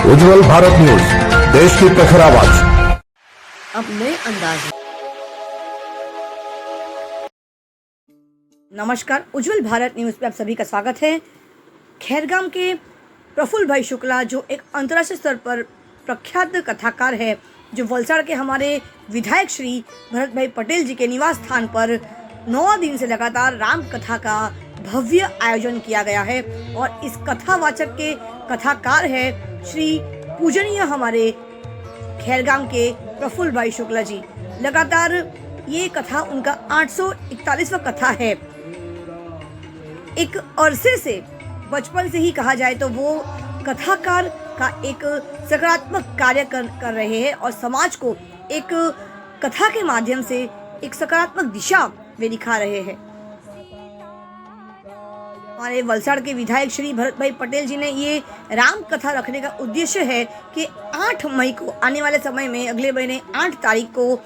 उज्जवल Bharat news, देश की प्रखर आवाज। अब नए अंदाज में। नमस्कार, उज्जवल भारत न्यूज पे आप सभी का स्वागत है। खैरगाम के प्रफुल्ल भाई शुक्ला जो एक अंतर्राष्ट्रीय स्तर पर प्रख्यात कथाकार है, जो वलसाड़ के हमारे विधायक श्री भरत भाई पटेल जी के निवास स्थान पर 9 दिन से लगातार राम कथा का भव्य आयोजन किया गया है। और इस कथावाचक के कथाकार है श्री पूजनीय हमारे खैरगाम के प्रफुल्ल भाई शुक्ला जी। लगातार ये कथा उनका 841वां कथा है। एक अरसे से, बचपन से ही कहा जाए तो वो कथाकार का एक सकारात्मक कार्य कर रहे हैं और समाज को एक कथा के माध्यम से एक सकारात्मक दिशा वे दिखा रहे हैं। हमारे वलसाड़ के विधायक श्री भरत भाई पटेल जी ने ये राम कथा रखने का उद्देश्य है कि 8 मई को आने वाले समय में, अगले महीने 8 तारीख को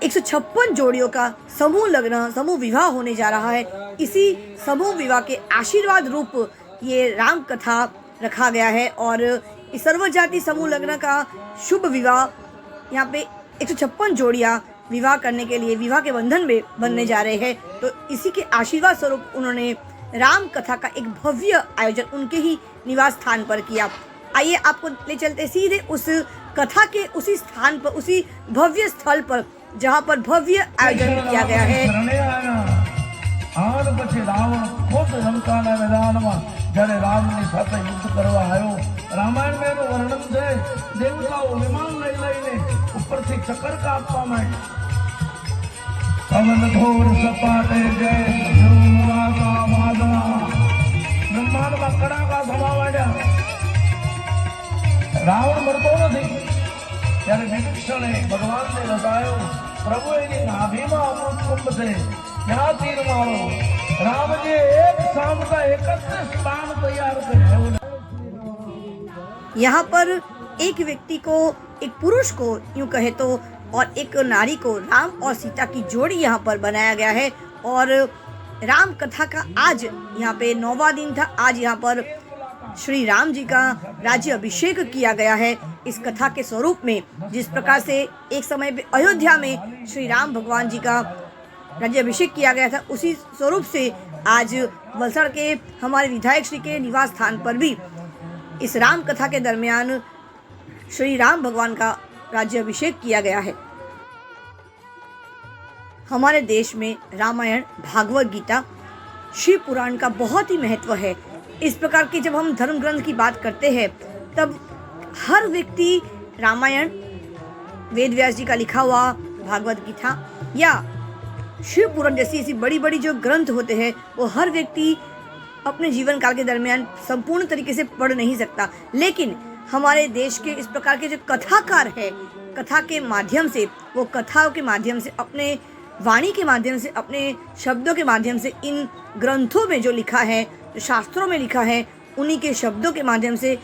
156 जोड़ियों का समूह विवाह होने जा रहा है। इसी समूह विवाह के आशीर्वाद रूप ये राम कथा रखा गया है और इस सर्वजाति समूह लग्न का शुभ विवाह यहाँ पे 156 जोड़ियाँ विवाह करने के लिए विवाह के बंधन में बनने जा रहे हैं। तो इसी के आशीर्वाद स्वरूप उन्होंने राम कथा का एक भव्य आयोजन उनके ही निवास स्थान पर किया। आइए आपको ले चलते सीधे उस कथा के उसी स्थान पर, उसी भव्य स्थल पर जहाँ पर भव्य आयोजन किया गया है। જ્યારે રામની સાથે યુદ્ધ કરવા આવ્યો, રામાયણ में એનું વર્ણન છે, દેવતાઓ વિમાન લઈને ઉપરથી ચક્કર કાપવા માંડ્યા। પવન ઘોર સપાટે જય ધ્રુવાકા વાદળા, બ્રહ્માંડમાં કડાકા થવા માંડ્યા। રાવણ મરતો નથી ત્યારે વિભીષણે ભગવાનને રસાયો, પ્રભુ એની નાભીમાં અમૃત કુંભ છે, ત્યાં તીર મારો। राम जी एक शाम का 31 बाण तैयार करे। यहाँ पर एक व्यक्ति को, एक पुरुष को यूं कहे तो, और एक नारी को, राम और सीता की जोड़ी यहाँ पर बनाया गया है। और राम कथा का आज यहाँ पे 9वां दिन था। आज यहाँ पर श्री राम जी का राज्य अभिषेक किया गया है इस कथा के स्वरूप में। जिस प्रकार से एक समय पे अयोध्या में श्री राम भगवान जी का राज्य अभिषेक किया गया था, उसी स्वरूप से आज वलसाड़ के हमारे विधायक श्री के निवास स्थान पर भी इस राम कथा के दरमियान श्री राम भगवान का राज्य अभिषेक किया गया है। हमारे देश में रामायण, भागवत गीता, शिव पुराण का बहुत ही महत्व है। इस प्रकार के जब हम धर्म ग्रंथ की बात करते हैं तब हर व्यक्ति रामायण, वेद व्यास जी का लिखा हुआ भागवत गीता या शिव पुराण जैसी ऐसी बड़ी बड़ी जो ग्रंथ होते हैं वो हर व्यक्ति अपने जीवन काल के दरमियान संपूर्ण तरीके से पढ़ नहीं सकता। लेकिन हमारे देश के इस प्रकार के जो कथाकार है, कथा के माध्यम से, वो कथाओं के माध्यम से, अपने वाणी के माध्यम से, अपने शब्दों के माध्यम से इन ग्रंथों में जो लिखा है, जो शास्त्रों में लिखा है, उन्हीं के शब्दों के माध्यम से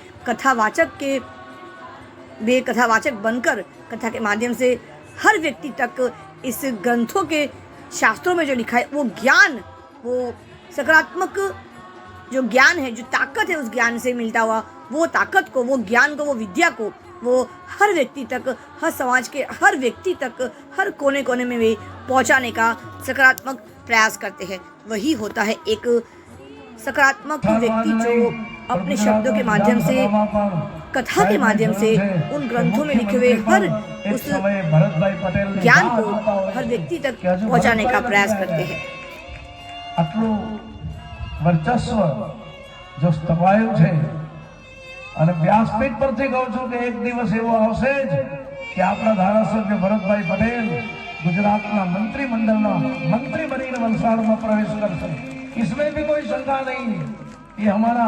वे कथावाचक बनकर कथा के माध्यम से हर व्यक्ति तक इस ग्रंथों के शास्त्रों में जो लिखा है वो ज्ञान, वो सकारात्मक जो ज्ञान है, जो ताकत है, उस ज्ञान से मिलता हुआ वो ताकत को, वो ज्ञान को, वो विद्या को वो हर व्यक्ति तक, हर समाज के हर व्यक्ति तक, हर कोने कोने में वे पहुंचाने का सकारात्मक प्रयास करते हैं। वही होता है एक सकारात्मक व्यक्ति जो अपने शब्दों के माध्यम से, कथा के माध्यम से, उन ग्रंथों में लिखे हुए हर उस ज्ञान को हर व्यक्ति तक पहुंचाने का प्रयास करते हैं। आटलू वर्चस्व जो સ્થપાયું છે અને વ્યાસપીઠ પરથી કહું છું કે એક દિવસ એવો આવશે જ કે આપણા ધારાસભ્ય ભરતભાઈ પટેલ ગુજરાતના મંત્રીમંડળના મંત્રી બનીને વલસાડમાં પ્રવેશ કરશે। इसमें भी कोई शंका नहीं है, ये हमारा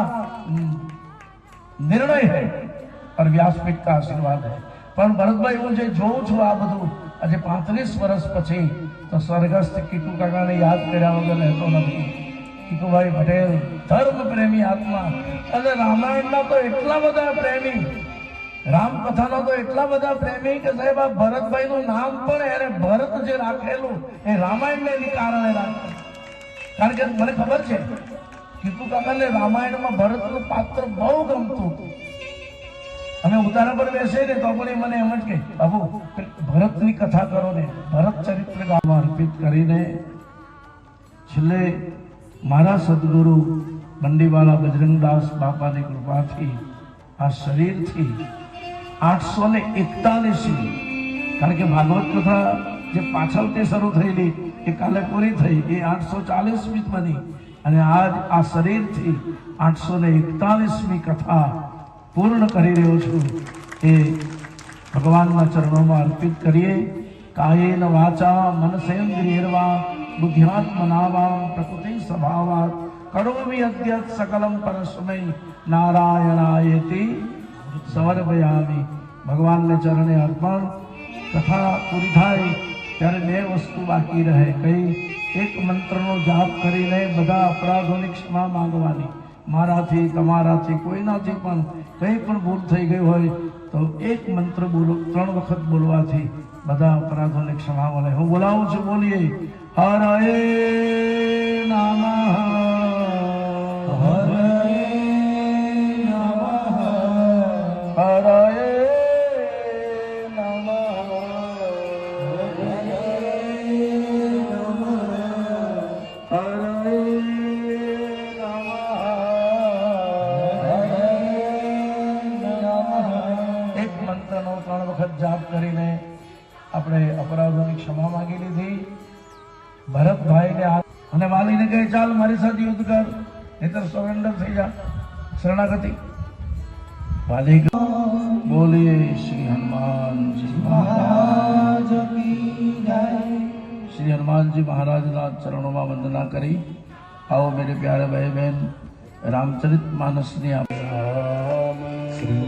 निर्णय है और व्यासपीठ का आशीर्वाद है। पर भरतभाई હું જે જોઉં છું આ બધું આજે 35 વર્ષ પછી તો સ્વર્ગસ્થ કીકુ કાકાને યાદ કર્યા વગર રહેતો નથી। કીકુભાઈ પટેલ ધર્મ પ્રેમી આત્મા અને રામાયણના તો એટલા બધા પ્રેમી, રામકથાનો તો એટલા બધા પ્રેમી કે સાહેબ આ ભરતભાઈનું નામ પણ એને ભરત જે રાખેલું એ રામાયણને કારણે રાખ્યું। કારણ કે મને ખબર છે કીકુ કાકાને રામાયણમાં ભરતનું પાત્ર બહુ ગમતું હતું। અમે ઉતારા પર બેસે ને તો પણ એ મને એમ જ કહે, બાબુ ભરતની કથા કરો ને, ભરત ચરિત્ર ગામમાં અર્પિત કરીને છેલ્લે મારા સદગુરુ બંડીવાલા બજરંગદાસ બાપાની કૃપાથી આ શરીરથી 841મી, કારણ કે ભાગવત કથા જે પાછળથી શરૂ થયેલી એ કાલે પૂરી થઈ, એ 840મી બની અને આજ આ શરીરથી 841મી કથા પૂર્ણ કરી રહ્યો છું. એ ભગવાનના ચરણોમાં અર્પિત કરીએ. કાયેન વાચા મનસેન્દ્રિયર્વા બુદ્ધ્યાત્મના વા પ્રકૃતિ સ્વભાવાત કરોમિ અદ્યત સકલમ પરસ્મૈ નારાયણાયેતિ સમર્પયામિ. ભગવાનને ચરણે અર્પણ. કથા પૂરી થાય ત્યારે બે વસ્તુ બાકી રહે. કઈ? એક મંત્રનો જાપ કરીને બધા અપરાધોની ક્ષમા માંગવાની. મારાથી, તમારાથી, કોઈનાથી પણ કંઈ પણ ભૂલ થઈ ગઈ હોય તો એક મંત્ર બોલો, 3 વખત બોલવાથી બધા અપરાધોની ક્ષમા મળે. હું બોલાવું છું, બોલીએ. હરએ નમઃ, હરએ નમઃ, હરએ જાપ કરીને આપણે અપરાધોની ક્ષમા માંગી લીધી. ભરતભાઈને અને વાલીને કહે, ચાલ મારી સાથે યુદ્ધ કર, નહીતર સરેન્ડર થઈ જા, શરણાગતિ. વાલી બોલીએ શ્રી હનુમાનજી મહારાજ કી જય. શ્રી હનુમાનજી મહારાજના ચરણોમાં વંદના કરી. आओ मेरे प्यारे भाई बहन, रामचरित मानसनी आप श्री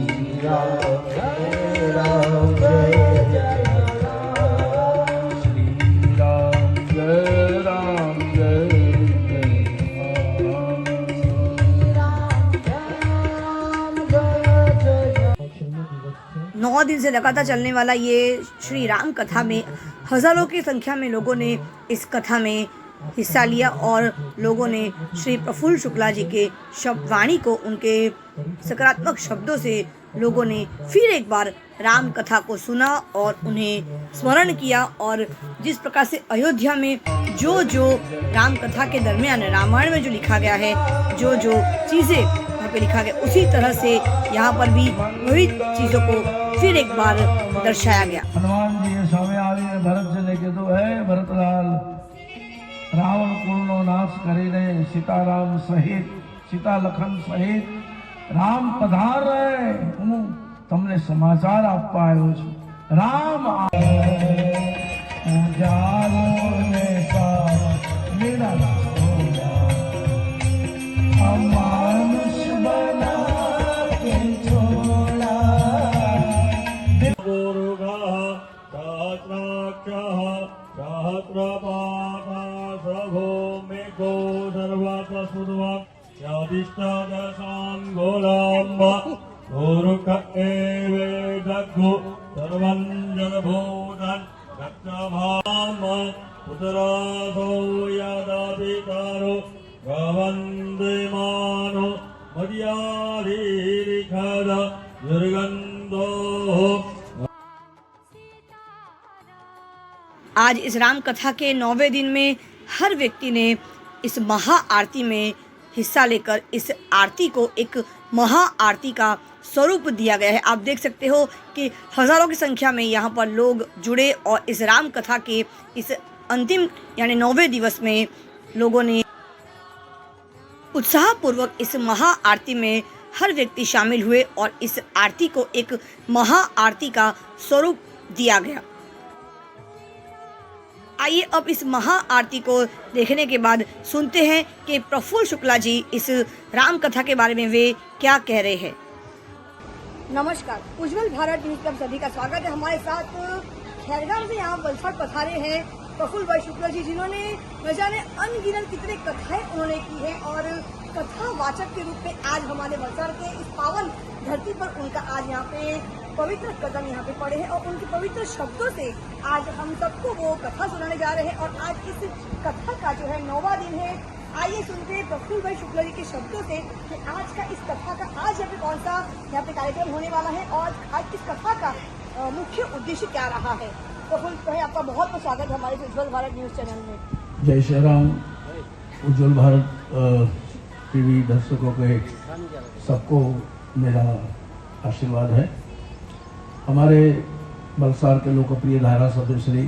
राम जय राम जय जय राम, श्री राम जय राम जय जय राम. 9 दिन से लगातार चलने वाला ये श्री राम कथा में हजारों की संख्या में लोगों ने इस कथा में हिस्सा लिया और लोगों ने श्री प्रफुल्ल शुक्ला जी के शब्द वाणी को, उनके सकारात्मक शब्दों से लोगों ने फिर एक बार राम कथा को सुना और उन्हें स्मरण किया. और जिस प्रकार से अयोध्या में जो जो राम कथा के दरमियान रामायण में जो लिखा गया है, जो जो चीज़ें यहाँ पे लिखा गया, उसी तरह से यहाँ पर भी वही चीज़ों को फिर एक बार दर्शाया गया. हनुमान जी सामने आવીને ભરતજીને કીધું, હે ભરતલાલ, રાવણ કુળનો નાશ કરીને સીતારામ સહિત, સીતા લખન સહિત રામ પધારે. હું તમને સમાચાર આપવા આવ્યો છું. રામ ઉજારો ને સાર લીલા અમાનુષ બના કે છોડા ગુરુગા સહસ્રાક્ષः સહસ્રપાદः ભૂમિકો સર્વત્ર સુર્વા યાદિષ્ટાદશાંગોલાંબ ગુરુક એવેદઘ્નુ સર્વં જનભૂતં રક્ષભામ ઉતરાધો યાદાધિકારો ભવન્દેમાનો મર્યાદિરિખદ દુર્ગંધો. आज इस राम कथा के 9वें दिन में हर व्यक्ति ने इस महा आरती में हिस्सा लेकर इस आरती को एक महा आरती का स्वरूप दिया गया है. आप देख सकते हो कि हजारों की संख्या में यहाँ पर लोग जुड़े और इस राम कथा के इस अंतिम यानी 9वें दिवस में लोगों ने उत्साहपूर्वक इस महा आरती में हर व्यक्ति शामिल हुए और इस आरती को एक महा आरती का स्वरूप दिया गया. आइए अब इस महा आरती को देखने के बाद सुनते हैं कि प्रफुल्ल शुक्ला जी इस राम कथा के बारे में वे क्या कह रहे हैं. नमस्कार, उज्जवल भारत न्यूज पर सभी का स्वागत है. हमारे साथ खैरगांव से यहाँ वलसाड़ पधारे हैं प्रफुल्ल भाई शुक्ला जी, जिन्होंने न जाने अनगिनत कितने कथाएं उन्होंने की है और कथावाचक के रूप में आज हमारे वलसाड़ के इस पावन धरती पर उनका आज यहाँ पे पवित्र कदम यहाँ पे पड़े हैं और उनके पवित्र शब्दों से आज हम सबको वो कथा सुनाने जा रहे हैं. और आज इस कथा का जो है 9वां दिन है. आइए सुनते हैं प्रफुल्ल भाई शुक्ला जी के शब्दों से कि आज का इस कथा का आज यहाँ पे कौन सा यहाँ पे कार्यक्रम होने वाला है और आज इस कथा का मुख्य उद्देश्य क्या रहा है। प्रफुल्ल भाई आपका बहुत बहुत स्वागत है हमारे उज्ज्वल भारत न्यूज चैनल में। जय श्री राम। उज्ज्वल भारत टीवी दर्शकों के सबको मेरा आशीर्वाद है। हमारे बलसाड़ के लोकप्रिय धारा सभ्य श्री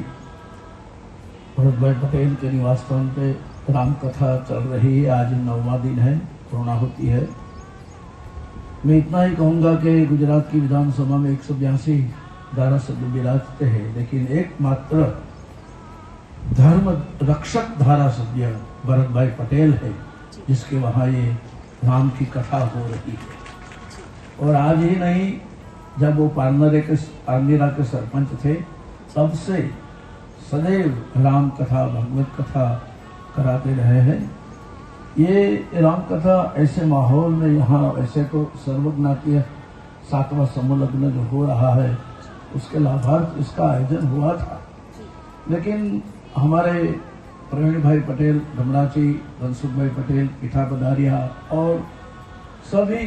भरत भाई पटेल के निवास स्थान पे राम कथा चल रही है। आज 9वां दिन है, पूर्णाहुति है। मैं इतना ही कहूँगा कि गुजरात की विधानसभा में 182 धारा सभ्य विराजते हैं, लेकिन एकमात्र धर्म रक्षक धारा सभ्य भरत भाई पटेल है जिसके वहाँ ये राम की कथा हो रही है। और आज ही नहीं, जब वो पारनेरा के सरपंच थे तब से सदैव राम कथा भगवत कथा कराते रहे हैं। ये राम कथा ऐसे माहौल में यहाँ ऐसे तो सर्वज्ञातीय 7वां समूह लग्न जो हो रहा है उसके लाभार्थ इसका आयोजन हुआ था, लेकिन हमारे प्रवीण भाई पटेल धमराची, धनसुख भाई पटेल पिठा पधारिया और सभी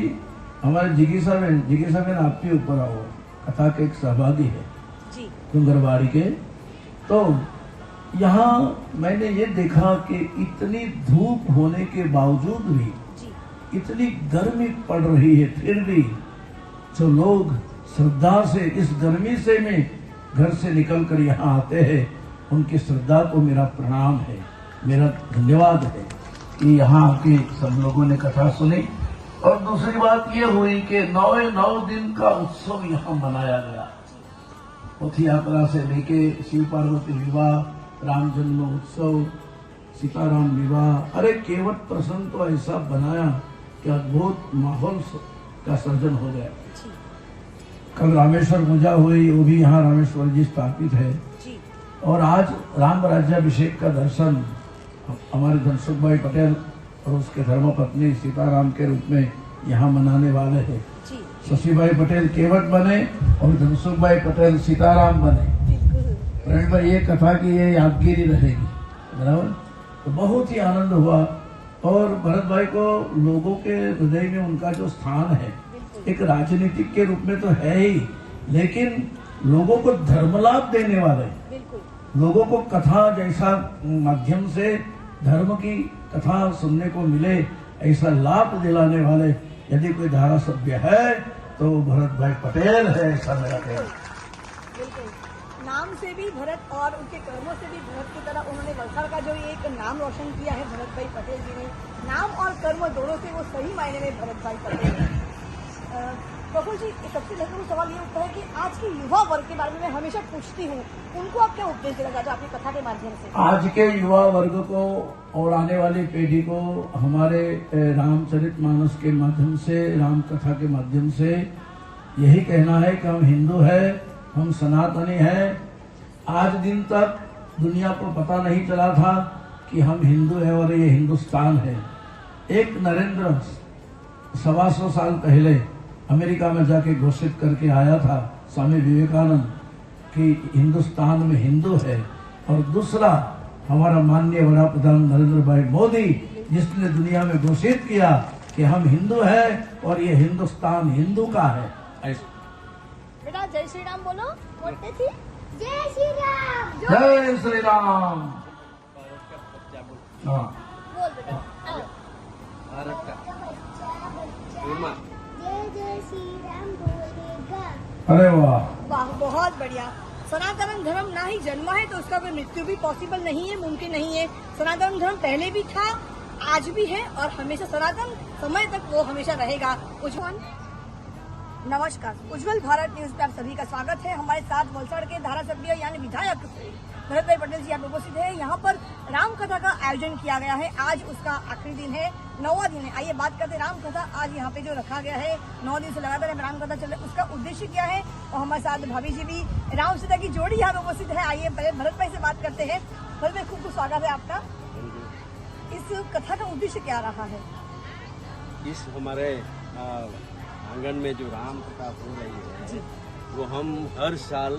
हमारे जिगीसा बहन आपके ऊपर आओ कथा के एक सहभागी है डूंगरबाड़ी के। तो यहाँ मैंने ये देखा कि इतनी धूप होने के बावजूद भी, इतनी गर्मी पड़ रही है, फिर भी जो लोग श्रद्धा से इस गर्मी से में घर से निकल कर यहाँ आते हैं उनकी श्रद्धा को मेरा प्रणाम है, मेरा धन्यवाद है कि यहाँ आके सब लोगों ने कथा सुनी। और दूसरी बात ये हुई कि 9 दिन का उत्सव यहाँ मनाया गया। पोथी यात्रा से लेके शिव पार्वती विवाह, राम जन्म उत्सव, सीताराम विवाह, अरे केवट प्रसंग तो ऐसा बनाया कि अद्भुत माहौल का सर्जन हो गया। कल रामेश्वर पूजा हुई, वो भी यहाँ रामेश्वर जी स्थापित है। और आज राम राज्याभिषेक का दर्शन हमारे धनसुख भाई पटेल और उसके धर्मपत्नी सीताराम के रूप में यहाँ मनाने वाले हैं। शशि भाई पटेल केवट बने और धनसुख भाई पटेल सीताराम बने। प्रवीण भाई ये कथा की ये यादगिरी रहेगी, बराबर। तो बहुत ही आनंद हुआ। और भरत भाई को लोगों के हृदय में उनका जो स्थान है एक राजनीतिक के रूप में तो है ही, लेकिन लोगों को धर्मलाभ देने वाले, लोगों को कथा जैसा माध्यम से धर्म की कथा सुनने को मिले ऐसा लाभ दिलाने वाले यदि कोई धारा सभ्य है तो भरत भाई पटेल है, ऐसा मेरा कहना। बिल्कुल, नाम से भी भरत और उनके कर्मों से भी भरत की तरह उन्होंने वलसाड़ का जो एक नाम रोशन किया है भरत भाई पटेल जी ने, नाम और कर्म दोनों से वो सही मायने में भरत भाई पटेल है। प्रफुल्ल जी, सबसे महत्वपूर्ण सवाल ये उठता है कि आज के युवा वर्ग के बारे में मैं हमेशा पूछती हूँ, उनको आप क्या उपदेश देना चाहते हो आपकी कथा के माध्यम से? आज के युवा वर्ग को और आने वाली पीढ़ी को हमारे रामचरितमानस के माध्यम से, राम कथा के माध्यम से यही कहना है कि हम हिंदू है, हम सनातनी है। आज दिन तक दुनिया को पता नहीं चला था कि हम हिंदू है और ये हिंदुस्तान है। एक नरेंद्र 125 साल पहले अमेरिका में जाके घोषित करके आया था स्वामी विवेकानंद कि हिंदुस्तान में हिंदू है। और दूसरा हमारा माननीय वड़ा प्रधान नरेंद्र भाई मोदी जिसने दुनिया में घोषित किया कि हम हिंदू है और ये हिंदुस्तान हिंदू का है। बेटा जय श्री राम बोलो, बोलते थी जय श्री राम, जय श्री राम। हाँ बोल बेटा। जय श्री राम बोलेगा। अरे वाह वाह, बहुत बढ़िया। सनातन धर्म ना ही जन्मा है तो उसका कोई मृत्यु भी पॉसिबल नहीं है, मुमकिन नहीं है। सनातन धर्म पहले भी था, आज भी है और हमेशा सनातन समय तक वो हमेशा रहेगा। उज्ज्वल नमस्कार, उज्ज्वल भारत न्यूज पे आप सभी का स्वागत है। हमारे साथ वलसाड़ के धारा सभ्य यानी विधायक भरत भाई पटेल जी यहाँ उपस्थित है। यहाँ पर राम कथा का आयोजन किया गया है, आज उसका आखिरी दिन है, 9वां दिन है। आइए बात करते हैं राम कथा आज यहाँ पे जो रखा गया है, 9 दिन से लगातार राम कथा चल रहा है, उसका उद्देश्य क्या है। और हमारे साथ भाभी जी भी राम सीता की जोड़ी यहाँ पे उपस्थित है। आइए पहले भरत भाई से बात करते हैं। भरत भाई खूब स्वागत है आपका। इस कथा का उद्देश्य क्या रहा है? इस हमारे आंगन में जो राम कथा हो रही है वो हम हर साल